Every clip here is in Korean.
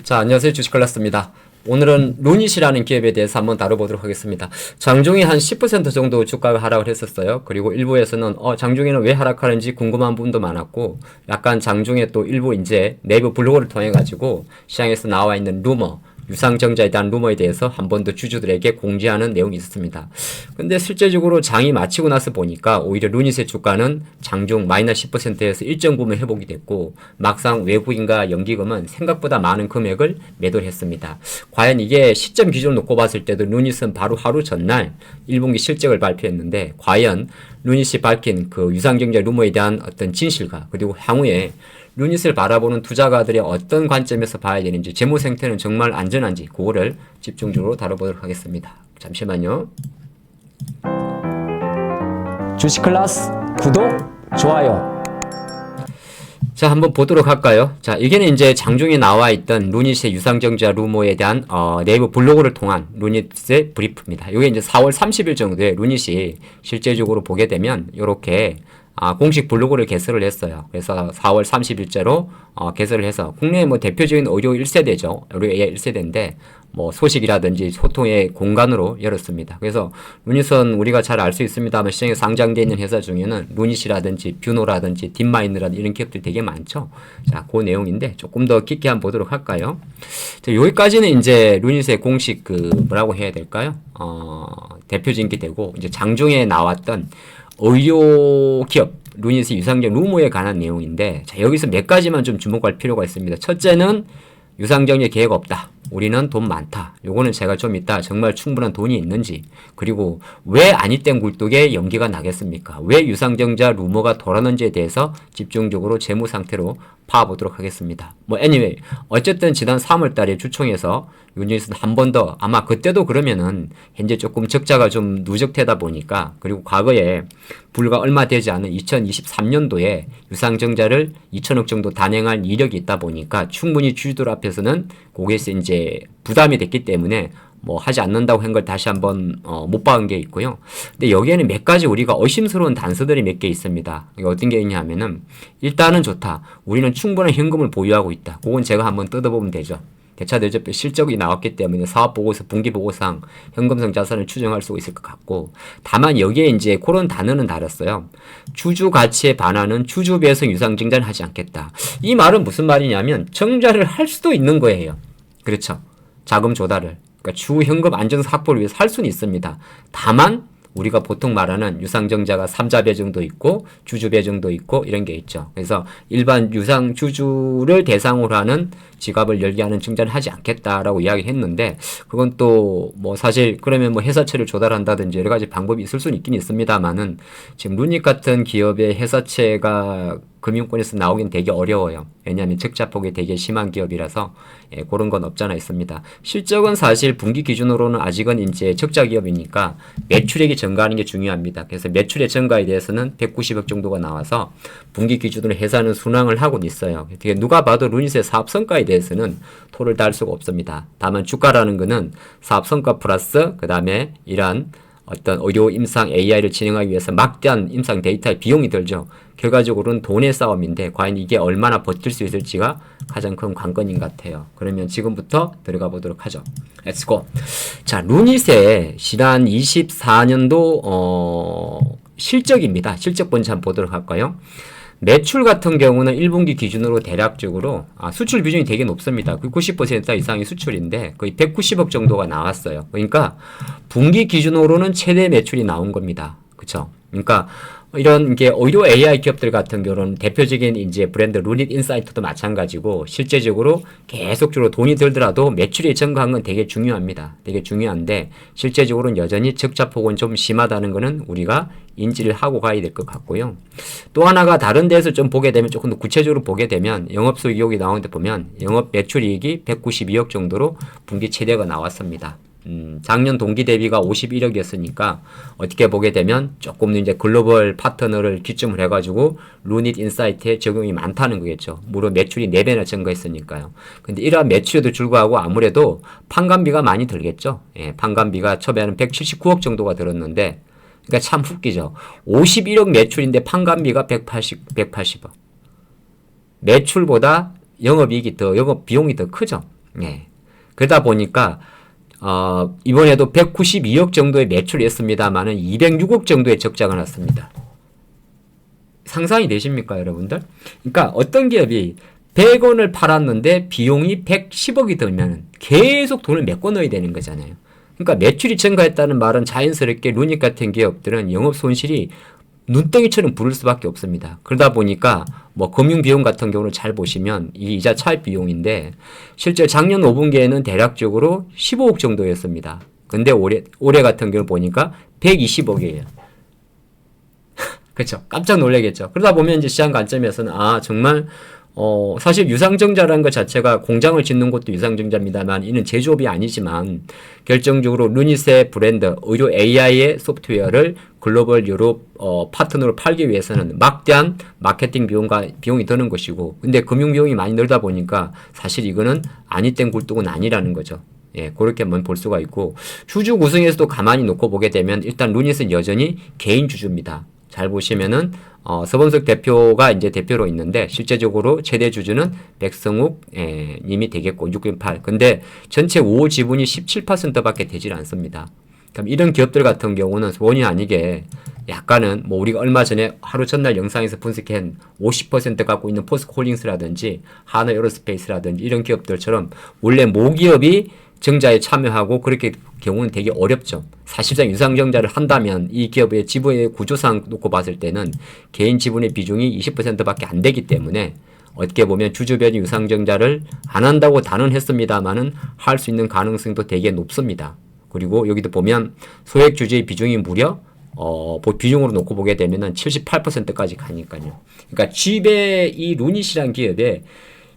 자, 안녕하세요. 주식클래스입니다. 오늘은 루닛이라는 기업에 대해서 한번 다뤄보도록 하겠습니다. 장중에 한 10% 정도 주가가 하락을 했었어요. 그리고 일부에서는 장중에는 왜 하락하는지 궁금한 부분도 많았고, 약간 장중에 또 일부 이제 내부 블로그를 통해 가지고 시장에서 나와 있는 루머, 유상증자에 대한 루머에 대해서 한 번 더 주주들에게 공지하는 내용이 있었습니다. 근데 실제적으로 장이 마치고 나서 보니까 오히려 루닛의 주가는 장중 마이너스 10%에서 일정 부분 회복이 됐고, 막상 외국인과 연기금은 생각보다 많은 금액을 매도를 했습니다. 과연 이게 시점 기준을 놓고 봤을 때도 루닛은 바로 하루 전날 1분기 실적을 발표했는데, 과연 루닛이 밝힌 그 유상증자 루머에 대한 어떤 진실과, 그리고 향후에 루닛을 바라보는 투자가들의 어떤 관점에서 봐야 되는지, 재무 생태는 정말 안전한지, 그거를 집중적으로 다뤄보도록 하겠습니다. 잠시만요. 주식클래스 구독, 좋아요. 자, 한번 보도록 할까요? 자, 이게는 이제 장중에 나와 있던 루닛의 유상증자 루머에 대한 네이버 블로그를 통한 루닛의 브리프입니다. 이게 이제 4월 30일 정도에 루닛이 실제적으로 보게 되면 이렇게 공식 블로그를 개설을 했어요. 그래서 4월 30일자로 개설을 해서 국내의 뭐 대표적인 의료 1세대죠. 의료 AI 1세대인데 뭐 소식이라든지 소통의 공간으로 열었습니다. 그래서 루닛은 우리가 잘 알 수 있습니다만 시장에 상장되어 있는 회사 중에는 루닛이라든지 뷰노라든지 딥마인드라든지 이런 기업들이 되게 많죠. 자, 그 내용인데 조금 더 깊게 한번 보도록 할까요? 자, 여기까지는 이제 루닛의 공식 뭐라고 해야 될까요? 대표적인 게 되고, 이제 장중에 나왔던 의료 기업 루닛의 유상증 루머에 관한 내용인데, 자, 여기서 몇 가지만 좀 주목할 필요가 있습니다. 첫째는 유상증자 계획 없다. 우리는 돈 많다. 요거는 제가 좀 이따 정말 충분한 돈이 있는지, 그리고 왜 아니땐 굴뚝에 연기가 나겠습니까? 왜 유상증자 루머가 돌았는지에 대해서 집중적으로 재무 상태로 파보도록 하겠습니다. 뭐 anyway, 어쨌든 지난 3월 달에 주총에서 유닛은 한 번 더, 아마 그때도 그러면은 현재 조금 적자가 좀 누적되다 보니까, 그리고 과거에 불과 얼마 되지 않은 2023년도에 유상증자를 2천억 정도 단행할 이력이 있다 보니까 충분히 주주들 앞에서는 거기에서 이제 부담이 됐기 때문에 뭐 하지 않는다고 한 걸 다시 한번 못 박은 게 있고요. 근데 여기에는 몇 가지 우리가 의심스러운 단서들이 몇 개 있습니다. 이게 어떤 게 있냐면은, 일단은 좋다. 우리는 충분한 현금을 보유하고 있다. 그건 제가 한번 뜯어보면 되죠. 대차 대조표 실적이 나왔기 때문에 사업보고서, 분기보고상 현금성 자산을 추정할 수 있을 것 같고, 다만 여기에 이제 그런 단어는 달았어요. 주주 가치에 반하는 주주 배성 유상증자는 하지 않겠다. 이 말은 무슨 말이냐면 증자를 할 수도 있는 거예요. 그렇죠. 자금 조달을. 그러니까 주 현금 안정성 확보를 위해서 할 수는 있습니다. 다만 우리가 보통 말하는 유상증자가 3자 배정도 있고 주주 배정도 있고 이런 게 있죠. 그래서 일반 유상 주주를 대상으로 하는 지갑을 열게 하는 증자는 하지 않겠다라고 이야기를 했는데, 그건 또 뭐 사실 그러면 뭐 회사채를 조달한다든지 여러 가지 방법이 있을 수는 있긴 있습니다만은, 지금 루닛 같은 기업의 회사채가 금융권에서 나오긴 되게 어려워요. 왜냐하면 적자폭이 되게 심한 기업이라서 그런 건 없잖아 있습니다. 실적은 사실 분기 기준으로는 아직은 이제 적자 기업이니까 매출액이 증가하는 게 중요합니다. 그래서 매출의 증가에 대해서는 190억 정도가 나와서 분기 기준으로 회사는 순항을 하고 있어요. 누가 봐도 루닛의 사업 성과에 대해서는 토를 달 수가 없습니다. 다만 주가라는 거는 사업 성과 플러스 그 다음에 이러한 어떤 의료 임상 AI를 진행하기 위해서 막대한 임상 데이터의 비용이 들죠. 결과적으로는 돈의 싸움인데 과연 이게 얼마나 버틸 수 있을지가 가장 큰 관건인 것 같아요. 그러면 지금부터 들어가 보도록 하죠. Let's go. 자, 루닛의 지난 24년도 실적입니다. 실적 먼저 한번 보도록 할까요? 매출 같은 경우는 1분기 기준으로 대략적으로 수출 비중이 되게 높습니다. 90% 이상이 수출인데 거의 190억 정도가 나왔어요. 그러니까 분기 기준으로는 최대 매출이 나온 겁니다. 그쵸? 그러니까 이런 게 의료 AI 기업들 같은 경우는 대표적인 이제 브랜드 루닛 인사이트도 마찬가지고, 실제적으로 계속적으로 돈이 들더라도 매출이 증가한 건 되게 중요합니다. 되게 중요한데 실제적으로는 여전히 적자폭은 좀 심하다는 거는 우리가 인지를 하고 가야 될 것 같고요. 또 하나가 다른 데서 좀 보게 되면, 조금 더 구체적으로 보게 되면 영업수익이 나오는데 보면 영업 매출이익이 192억 정도로 분기 최대가 나왔습니다. 작년 동기 대비가 51억이었으니까 어떻게 보게 되면 조금 이제 글로벌 파트너를 기점으로 해가지고 루닛 인사이트에 적용이 많다는 거겠죠. 물론 매출이 4배나 증가했으니까요. 근데 이러한 매출에도 불구하고 아무래도 판관비가 많이 들겠죠. 예, 판관비가 처음에는 179억 정도가 들었는데, 그러니까 참 웃기죠. 51억 매출인데 판관비가 180억. 매출보다 영업 비용이 더 크죠. 예. 그러다 보니까 이번에도 192억 정도의 매출이 었습니다만은 206억 정도의 적자가 났습니다. 상상이 되십니까, 여러분들? 그러니까 어떤 기업이 100원을 팔았는데 비용이 110억이 들면 계속 돈을 메꿔 넣어야 되는 거잖아요. 그러니까 매출이 증가했다는 말은 자연스럽게 루닛 같은 기업들은 영업 손실이 눈덩이처럼 부를 수밖에 없습니다. 그러다 보니까 뭐 금융 비용 같은 경우를 잘 보시면 이 이자 차입 비용인데 실제 작년 5분기에는 대략적으로 15억 정도였습니다. 근데 올해 같은 경우 보니까 120억이에요. 그렇죠. 깜짝 놀라겠죠. 그러다 보면 이제 시장 관점에서는 정말 사실 유상증자라는 것 자체가 공장을 짓는 것도 유상증자입니다만 이는 제조업이 아니지만 결정적으로 루닛의 브랜드 의료 AI의 소프트웨어를 글로벌 유럽 파트너로 팔기 위해서는 막대한 마케팅 비용이 드는 것이고 근데 금융 비용이 많이 늘다 보니까 사실 이거는 아니 땡 굴뚝은 아니라는 거죠. 예, 그렇게만 볼 수가 있고 주주 구성에서도 가만히 놓고 보게 되면 일단 루닛은 여전히 개인 주주입니다. 잘 보시면은 서범석 대표가 이제 대표로 있는데 실제적으로 최대 주주는 백성욱 님이 되겠고 6.8. 근데 전체 우호 지분이 17%밖에 되질 않습니다. 그럼 이런 기업들 같은 경우는 원인 아니게 약간은 뭐 우리가 얼마 전에 하루 전날 영상에서 분석한 50% 갖고 있는 포스코홀딩스라든지 하나에어로스페이스라든지 이런 기업들처럼 원래 모기업이 증자에 참여하고 그렇게 경우는 되게 어렵죠. 사실상 유상증자를 한다면 이 기업의 지분의 구조상 놓고 봤을 때는 개인 지분의 비중이 20%밖에 안 되기 때문에 어떻게 보면 주주변이 유상증자를 안 한다고 단언했습니다만은 할 수 있는 가능성도 되게 높습니다. 그리고 여기도 보면 소액 주주의 비중이 무려 비중으로 놓고 보게 되면은 78%까지 가니까요. 그러니까 집의 이 루닛이란 기업에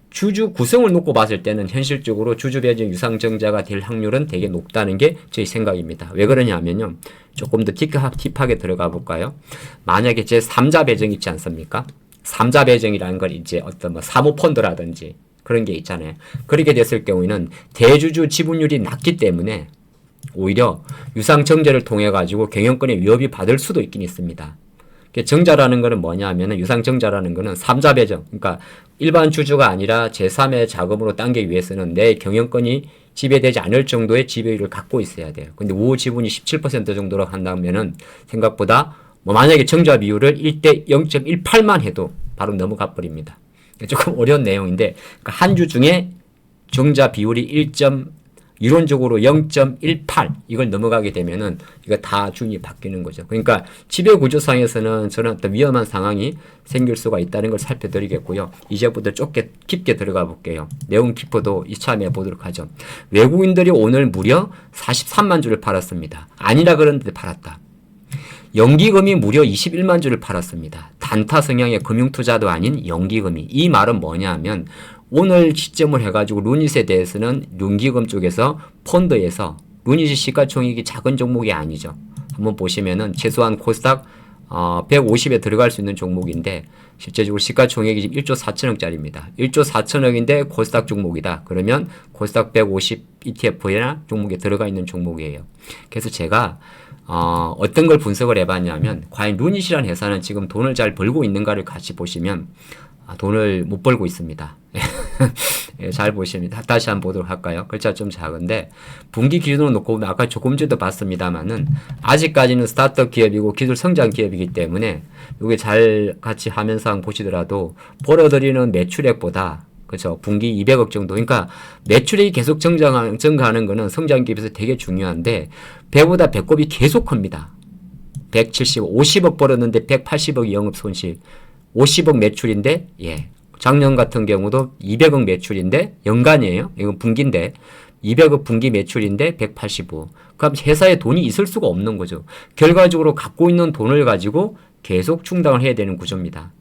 주주 구성을 놓고 봤을 때는 현실적으로 주주 배정 유상증자가 될 확률은 되게 높다는 게 저희 생각입니다. 왜 그러냐면요. 조금 더 딥하게 들어가 볼까요? 만약에 제 3자 배정 있지 않습니까? 3자 배정이라는 걸 이제 어떤 뭐 사모펀드라든지 그런 게 있잖아요. 그렇게 됐을 경우에는 대주주 지분율이 낮기 때문에 오히려 유상증자를 통해 가지고 경영권의 위협이 받을 수도 있긴 있습니다. 정자라는 거는 뭐냐 하면은 유상증자라는 거는 3자 배정. 그러니까 일반 주주가 아니라 제3의 자금으로 당기기 위해서는 내 경영권이 지배되지 않을 정도의 지배율을 갖고 있어야 돼요. 근데 우호 지분이 17% 정도로 한다면은 생각보다 뭐 만약에 증자 비율을 1대 0.18만 해도 바로 넘어가 버립니다. 조금 어려운 내용인데 그러니까 한 주 중에 증자 비율이 이론적으로 0.18 이걸 넘어가게 되면은 이거 다 주인이 바뀌는 거죠. 그러니까 지배 구조상에서는 저는 어떤 위험한 상황이 생길 수가 있다는 걸 살펴드리겠고요. 이제부터 깊게 들어가 볼게요. 내용 깊어도 이참에 보도록 하죠. 외국인들이 오늘 무려 43만 주를 팔았습니다. 아니라 그런데 팔았다. 연기금이 무려 21만 주를 팔았습니다. 단타 성향의 금융투자도 아닌 연기금이. 이 말은 뭐냐 하면 오늘 시점을 해가지고 루닛에 대해서는 연기금 쪽에서 펀드에서 루닛이 시가총액이 작은 종목이 아니죠. 한번 보시면은 최소한 코스닥 150에 들어갈 수 있는 종목인데 실제적으로 시가총액이 지금 1조 4천억짜리입니다. 1조 4천억인데 코스닥 종목이다. 그러면 코스닥 150 ETF나 종목에 들어가 있는 종목이에요. 그래서 제가 어떤 걸 분석을 해봤냐면 과연 루닛이라는 회사는 지금 돈을 잘 벌고 있는가를 같이 보시면 돈을 못 벌고 있습니다. 예, 잘 보시면 다시 한번 보도록 할까요? 글자 좀 작은데 분기 기준으로 놓고 보면 아까 조금 전에도 봤습니다만은 아직까지는 스타트업 기업이고 기술 성장 기업이기 때문에 이게 잘 같이 화면상 보시더라도 벌어들이는 매출액보다 그렇죠. 분기 200억 정도. 그러니까 매출액이 계속 증가하는 거는 성장 기업에서 되게 중요한데 배보다 배꼽이 계속 큽니다. 50억 벌었는데 180억 영업 손실. 50억 매출인데 작년 같은 경우도 200억 매출인데 연간이에요. 이건 분기인데 200억 분기 매출인데 185. 그럼 회사에 돈이 있을 수가 없는 거죠. 결과적으로 갖고 있는 돈을 가지고 계속 충당을 해야 되는 구조입니다.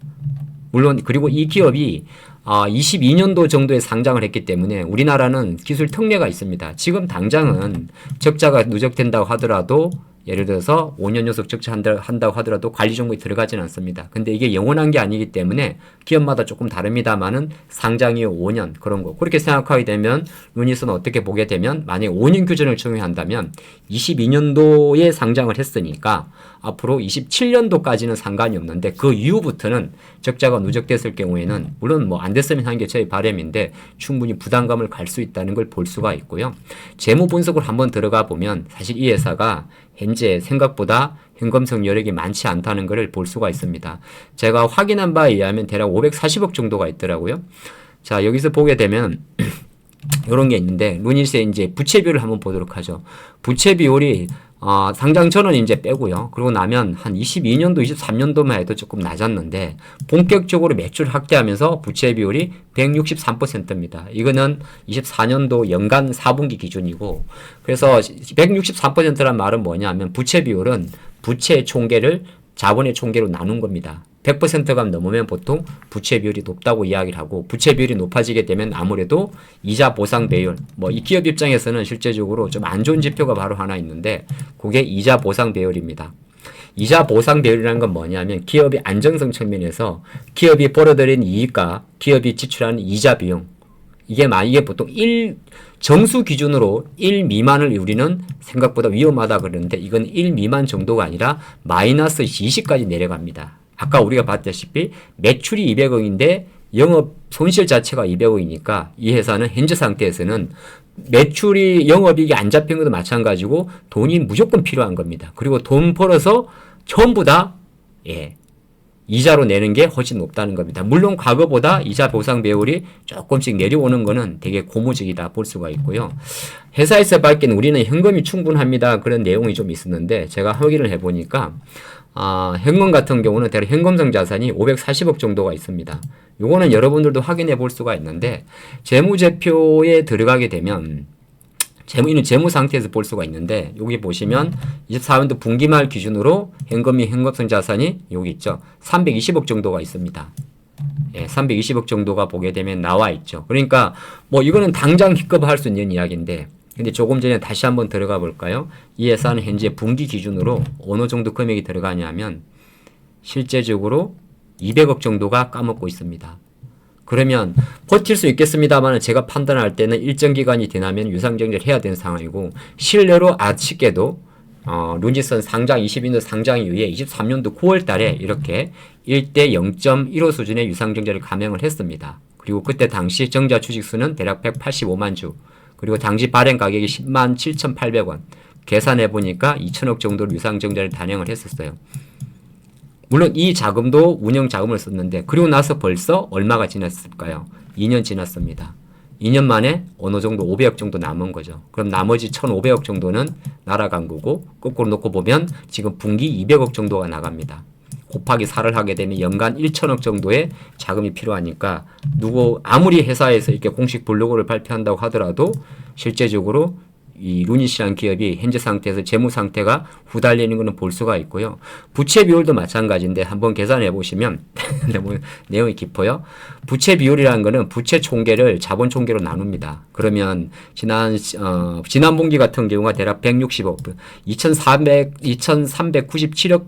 물론 그리고 이 기업이 22년도 정도에 상장을 했기 때문에 우리나라는 기술 특례가 있습니다. 지금 당장은 적자가 누적된다고 하더라도 예를 들어서 5년 연속 적자한다고 하더라도 관리 종목에 들어가지는 않습니다. 근데 이게 영원한 게 아니기 때문에 기업마다 조금 다릅니다만은 상장 이후 5년 그런 거. 그렇게 생각하게 되면 루닛은 어떻게 보게 되면 만약에 5년 규정을 적용한다면 22년도에 상장을 했으니까 앞으로 27년도까지는 상관이 없는데 그 이후부터는 적자가 누적됐을 경우에는 물론 뭐 안 됐으면 하는 게 저희 바람인데 충분히 부담감을 갈 수 있다는 걸 볼 수가 있고요. 재무 분석을 한번 들어가 보면 사실 이 회사가 현재 생각보다 현금성 여력이 많지 않다는 것을 볼 수가 있습니다. 제가 확인한 바에 의하면 대략 540억 정도가 있더라고요. 자, 여기서 보게 되면 이런 게 있는데 루닛의 이제 부채 비율을 한번 보도록 하죠. 부채 비율이 상장 전은 이제 빼고요. 그러고 나면 한 22년도, 23년도만 해도 조금 낮았는데 본격적으로 매출 확대하면서 부채 비율이 163%입니다. 이거는 24년도 연간 4분기 기준이고 그래서 163%란 말은 뭐냐면 부채 비율은 부채의 총계를 자본의 총계로 나눈 겁니다. 100%가 넘으면 보통 부채 비율이 높다고 이야기를 하고 부채 비율이 높아지게 되면 아무래도 이자 보상 배율 뭐 이 기업 입장에서는 실제적으로 좀 안 좋은 지표가 바로 하나 있는데 그게 이자 보상 배율입니다. 이자 보상 배율이라는 건 뭐냐면 기업의 안정성 측면에서 기업이 벌어들인 이익과 기업이 지출하는 이자 비용 이게 보통 정수 기준으로 1 미만을 우리는 생각보다 위험하다 그러는데 이건 1 미만 정도가 아니라 마이너스 20까지 내려갑니다. 아까 우리가 봤다시피 매출이 200억인데 영업 손실 자체가 200억이니까 이 회사는 현재 상태에서는 매출이 영업이익이 안 잡힌 것도 마찬가지고 돈이 무조건 필요한 겁니다. 그리고 돈 벌어서 전부 다 이자로 내는 게 훨씬 높다는 겁니다. 물론 과거보다 이자 보상 배율이 조금씩 내려오는 거는 되게 고무적이다 볼 수가 있고요. 회사에서 밝긴 우리는 현금이 충분합니다. 그런 내용이 좀 있었는데 제가 확인을 해보니까 현금 같은 경우는 대략 현금성 자산이 540억 정도가 있습니다. 요거는 여러분들도 확인해 볼 수가 있는데 재무제표에 들어가게 되면 이는 재무 상태에서 볼 수가 있는데 여기 보시면 24년도 분기말 기준으로 현금이 현금성 자산이 여기 있죠. 320억 정도가 있습니다. 320억 정도가 보게 되면 나와 있죠. 그러니까 뭐 이거는 당장 기급할 수 있는 이야기인데 근데 조금 전에 다시 한번 들어가 볼까요? 이 회사는 현재 분기 기준으로 어느 정도 금액이 들어가냐면 실제적으로 200억 정도가 까먹고 있습니다. 그러면 버틸 수 있겠습니다만 제가 판단할 때는 일정 기간이 지나면 유상증자를 해야 되는 상황이고 실례로 아쉽게도 루닛은 상장 22년도 상장 이후에 23년도 9월 달에 이렇게 1대 0.15 수준의 유상증자를 감행을 했습니다. 그리고 그때 당시 정자 주식수는 대략 185만 주 그리고 당시 발행 가격이 10만 7,800원 계산해 보니까 2천억 정도로 유상증자를 단행을 했었어요. 물론 이 자금도 운영 자금을 썼는데 그리고 나서 벌써 얼마가 지났을까요? 2년 지났습니다. 2년 만에 어느 정도 500억 정도 남은 거죠. 그럼 나머지 1,500억 정도는 날아간 거고 거꾸로 놓고 보면 지금 분기 200억 정도가 나갑니다. 곱하기 4를 하게 되면 연간 1천억 정도의 자금이 필요하니까 아무리 회사에서 이렇게 공식 블로그를 발표한다고 하더라도 실제적으로 이 루닛이라는 기업이 현재 상태에서 재무 상태가 후달리는 것은 볼 수가 있고요. 부채 비율도 마찬가지인데 한번 계산해 보시면 내용이 깊어요. 부채 비율이라는 것은 부채 총계를 자본 총계로 나눕니다. 그러면 지난 분기 같은 경우가 대략 160억, 2,397억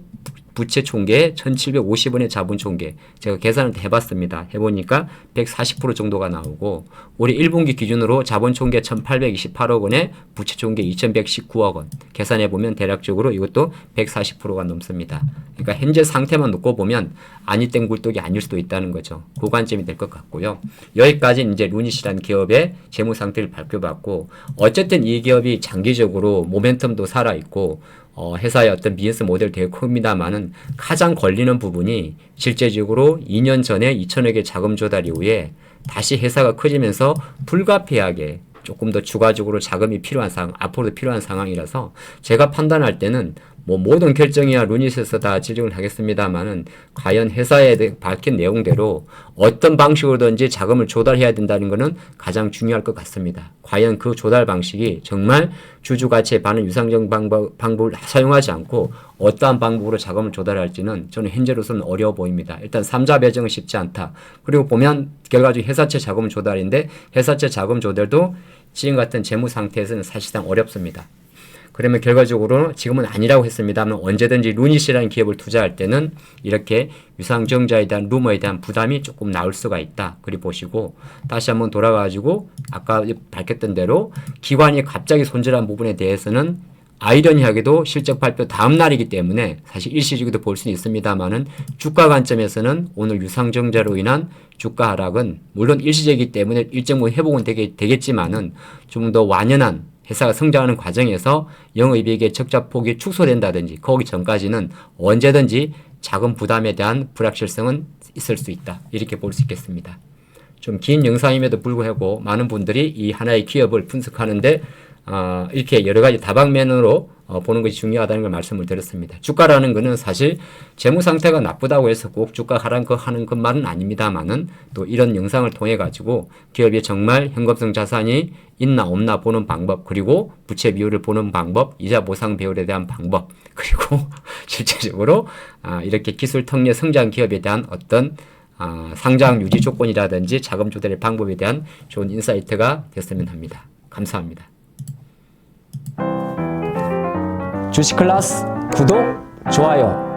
부채 총계, 1,750원의 자본 총계. 제가 계산을 해봤습니다. 해보니까 140% 정도가 나오고 올해 1분기 기준으로 자본 총계 1,828억 원에 부채 총계 2,119억 원. 계산해보면 대략적으로 이것도 140%가 넘습니다. 그러니까 현재 상태만 놓고 보면 아니 땡 굴뚝이 아닐 수도 있다는 거죠. 그 관점이 될 것 같고요. 여기까지 이제 루닛이라는 기업의 재무 상태를 발표받고 어쨌든 이 기업이 장기적으로 모멘텀도 살아있고 회사의 어떤 비즈니스 모델 되게 큽니다만은 가장 걸리는 부분이 실제적으로 2년 전에 2천억의 자금 조달 이후에 다시 회사가 커지면서 불가피하게 조금 더 추가적으로 자금이 필요한 앞으로도 필요한 상황이라서 제가 판단할 때는 뭐 모든 결정이야 루닛에서 다 지정을 하겠습니다만은 과연 회사에 밝힌 내용대로 어떤 방식으로든지 자금을 조달해야 된다는 것은 가장 중요할 것 같습니다. 과연 그 조달 방식이 정말 주주 가치에 반은 유상적 방법을 사용하지 않고 어떠한 방법으로 자금을 조달할지는 저는 현재로서는 어려워 보입니다. 일단 3자 배정은 쉽지 않다. 그리고 보면 결과적으로 회사채 자금 조달인데 회사채 자금 조달도 지금 같은 재무 상태에서는 사실상 어렵습니다. 그러면 결과적으로 지금은 아니라고 했습니다만 언제든지 루닛이라는 기업을 투자할 때는 이렇게 유상증자에 대한 루머에 대한 부담이 조금 나올 수가 있다. 그리 보시고 다시 한번 돌아가지고 아까 밝혔던 대로 기관이 갑자기 손절한 부분에 대해서는 아이러니하게도 실적 발표 다음 날이기 때문에 사실 일시적으로 볼 수는 있습니다만은 주가 관점에서는 오늘 유상증자로 인한 주가 하락은 물론 일시적이기 때문에 일정 부분 회복은 되겠지만은 좀 더 완연한 회사가 성장하는 과정에서 영업이익의 적자 폭이 축소된다든지 거기 전까지는 언제든지 자금 부담에 대한 불확실성은 있을 수 있다. 이렇게 볼 수 있겠습니다. 좀 긴 영상임에도 불구하고 많은 분들이 이 하나의 기업을 분석하는데 이렇게 여러 가지 다방면으로 보는 것이 중요하다는 걸 말씀을 드렸습니다. 주가라는 것은 사실 재무 상태가 나쁘다고 해서 꼭 주가 하는 것만은 아닙니다만은 또 이런 영상을 통해 가지고 기업이 정말 현금성 자산이 있나 없나 보는 방법, 그리고 부채 비율을 보는 방법, 이자 보상 비율에 대한 방법, 그리고 실제적으로 이렇게 기술 특례 성장 기업에 대한 어떤 상장 유지 조건이라든지 자금 조달의 방법에 대한 좋은 인사이트가 됐으면 합니다. 감사합니다. 주식클래스 구독, 좋아요.